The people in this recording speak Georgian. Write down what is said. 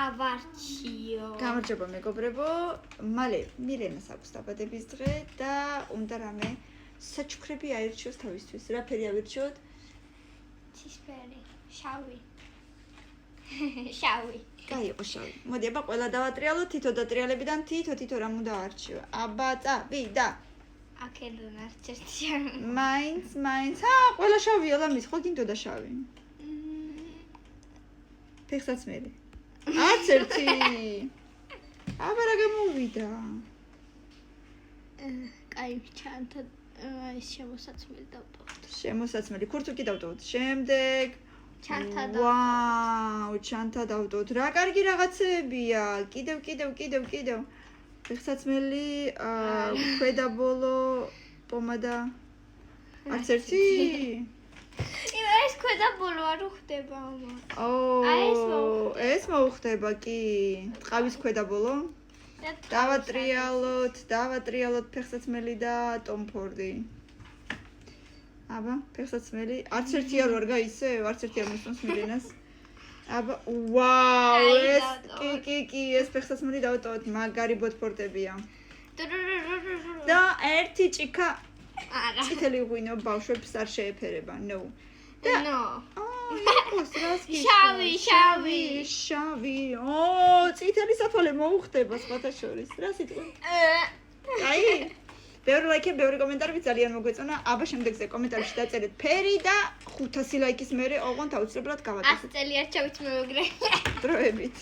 გავარჩიო. გამარჯობა მეგობრებო, მალე მილენას აქვს დაბადების დღე და უნდა რამე საჩუქრები აირჩიოს თავისთვის. რა ფერი ავირჩიოთ? ცისფერი, შავი. შავი. კაი იყო შავი. მოდი, აბა ყველა დავატრიალოთ, თითო დატრიალებიდან თითო რამ უნდა ავარჩიო. აბა წავიდა. აქედან არც ერთი. მაინც, ყველა შავია ლამის, ხო გინდოდა შავი? ფეხსაცმელი. არც ერთი. აბა რა გამოვიდა? კაი, ჩანთა ის შემოსაცმელი დავტოვოთ. შემოსაცმელი, ქურთუკი დავტოვოთ. შემდეგ ჩანთა ვაუ, ჩანთა დავტოვოთ. რა კარგი რაღაცებია. კიდევ. ფეხსაცმელი, ქვედა ბოლო, პომადა. არც ერთი. ეს ქვედა ბოლო არ უხდება ამა. ეს მოუხდება კი. ტყავის ქვედა ბოლო. დავატრიალოთ ფეხსაცმელი და ტომფორდი. აბა, ფეხსაცმელი, არც ერთი არ ვარ გაისე, არც ერთი არ მოსწონს მილენას. აბა, ვაუ, ეს კი, ეს ფეხსაცმელი დავტოვოთ, მაგარი ბოტფორტებია. და ერთი ჭიქა არა. წითელი ღვინო ბავშვებს არ შეეფერება, no. ნო. იყოს რას შავი. წითელი საფალე მოუხდება სხვათა შორის. რა სიტყვა? აი. ბევრი ლაიქი, ბევრი კომენტარი ძალიან მოგვეწონა. აბა შემდეგზე კომენტარებში დაწერეთ ფერი და 500 ლაიქის მერე ოღონდ აუცილებლად გავაკეთეთ. 100 წელი არ ჩავით მეგრე. დროებით.